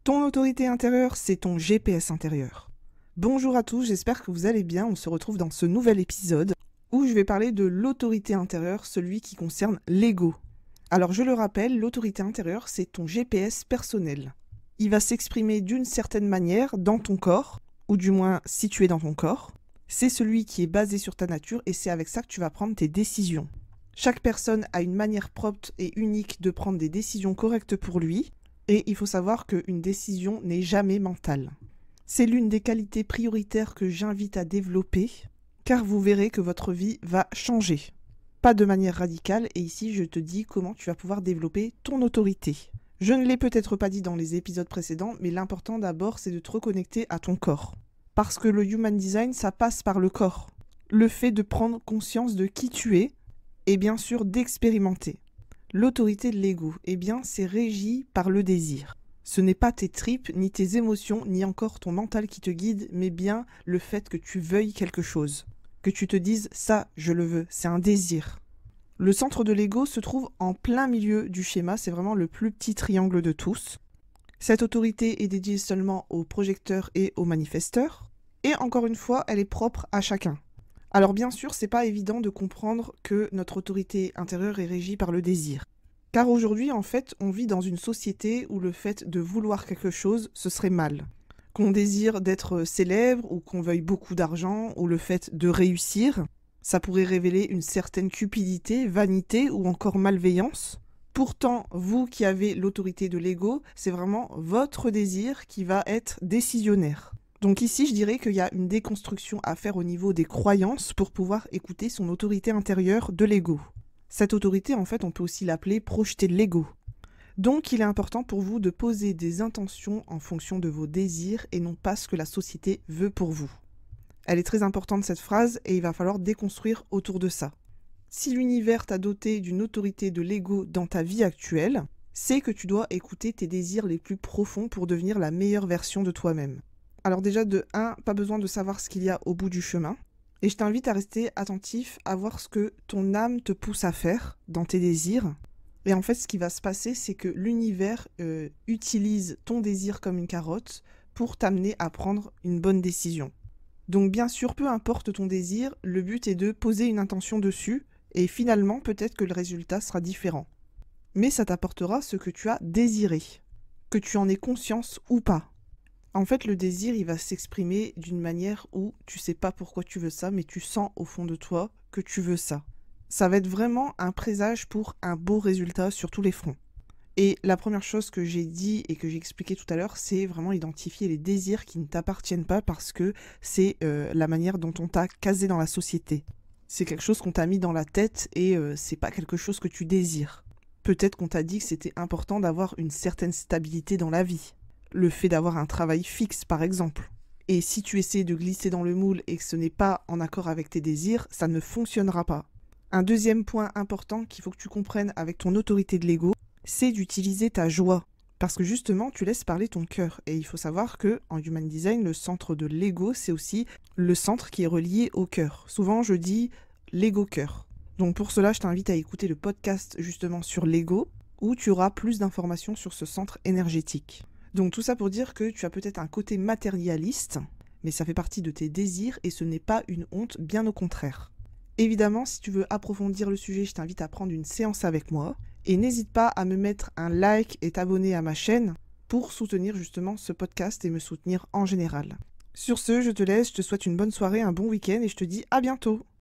Ton autorité intérieure, c'est ton GPS intérieur. Bonjour à tous, j'espère que vous allez bien. On se retrouve dans ce nouvel épisode où je vais parler de l'autorité intérieure, celui qui concerne l'ego. Alors je le rappelle, l'autorité intérieure, c'est ton GPS personnel. Il va s'exprimer d'une certaine manière dans ton corps, ou du moins situé dans ton corps. C'est celui qui est basé sur ta nature et c'est avec ça que tu vas prendre tes décisions. Chaque personne a une manière propre et unique de prendre des décisions correctes pour lui. Et il faut savoir qu'une décision n'est jamais mentale. C'est l'une des qualités prioritaires que j'invite à développer, car vous verrez que votre vie va changer. Pas de manière radicale, et ici je te dis comment tu vas pouvoir développer ton autorité. Je ne l'ai peut-être pas dit dans les épisodes précédents, mais l'important d'abord c'est de te reconnecter à ton corps. Parce que le Human Design, ça passe par le corps. Le fait de prendre conscience de qui tu es, et bien sûr d'expérimenter. L'autorité de l'ego, eh bien, c'est régi par le désir. Ce n'est pas tes tripes, ni tes émotions, ni encore ton mental qui te guide, mais bien le fait que tu veuilles quelque chose. Que tu te dises « ça, je le veux », c'est un désir. Le centre de l'ego se trouve en plein milieu du schéma, c'est vraiment le plus petit triangle de tous. Cette autorité est dédiée seulement aux projecteurs et aux manifesteurs. Et encore une fois, elle est propre à chacun. Alors bien sûr, c'est pas évident de comprendre que notre autorité intérieure est régie par le désir. Car aujourd'hui, en fait, on vit dans une société où le fait de vouloir quelque chose, ce serait mal. Qu'on désire d'être célèbre, ou qu'on veuille beaucoup d'argent, ou le fait de réussir, ça pourrait révéler une certaine cupidité, vanité, ou encore malveillance. Pourtant, vous qui avez l'autorité de l'ego, c'est vraiment votre désir qui va être décisionnaire. Donc ici, je dirais qu'il y a une déconstruction à faire au niveau des croyances pour pouvoir écouter son autorité intérieure de l'ego. Cette autorité, en fait, on peut aussi l'appeler projeter de l'ego. Donc il est important pour vous de poser des intentions en fonction de vos désirs et non pas ce que la société veut pour vous. Elle est très importante cette phrase et il va falloir déconstruire autour de ça. Si l'univers t'a doté d'une autorité de l'ego dans ta vie actuelle, c'est que tu dois écouter tes désirs les plus profonds pour devenir la meilleure version de toi-même. Alors déjà de 1, pas besoin de savoir ce qu'il y a au bout du chemin. Et je t'invite à rester attentif à voir ce que ton âme te pousse à faire dans tes désirs. Et en fait, ce qui va se passer, c'est que l'univers utilise ton désir comme une carotte pour t'amener à prendre une bonne décision. Donc bien sûr, peu importe ton désir, le but est de poser une intention dessus et finalement, peut-être que le résultat sera différent. Mais ça t'apportera ce que tu as désiré, que tu en aies conscience ou pas. En fait, le désir, il va s'exprimer d'une manière où tu sais pas pourquoi tu veux ça, mais tu sens au fond de toi que tu veux ça. Ça va être vraiment un présage pour un beau résultat sur tous les fronts. Et la première chose que j'ai dit et que j'ai expliqué tout à l'heure, c'est vraiment identifier les désirs qui ne t'appartiennent pas parce que c'est la manière dont on t'a casé dans la société. C'est quelque chose qu'on t'a mis dans la tête et c'est pas quelque chose que tu désires. Peut-être qu'on t'a dit que c'était important d'avoir une certaine stabilité dans la vie. Le fait d'avoir un travail fixe, par exemple. Et si tu essaies de glisser dans le moule et que ce n'est pas en accord avec tes désirs, ça ne fonctionnera pas. Un deuxième point important qu'il faut que tu comprennes avec ton autorité de l'ego, c'est d'utiliser ta joie. Parce que justement, tu laisses parler ton cœur. Et il faut savoir que en Human Design, le centre de l'ego, c'est aussi le centre qui est relié au cœur. Souvent, je dis l'ego-cœur. Donc pour cela, je t'invite à écouter le podcast justement sur l'ego, où tu auras plus d'informations sur ce centre énergétique. Donc tout ça pour dire que tu as peut-être un côté matérialiste, mais ça fait partie de tes désirs et ce n'est pas une honte, bien au contraire. Évidemment, si tu veux approfondir le sujet, je t'invite à prendre une séance avec moi. Et n'hésite pas à me mettre un like et t'abonner à ma chaîne pour soutenir justement ce podcast et me soutenir en général. Sur ce, je te laisse, je te souhaite une bonne soirée, un bon week-end et je te dis à bientôt.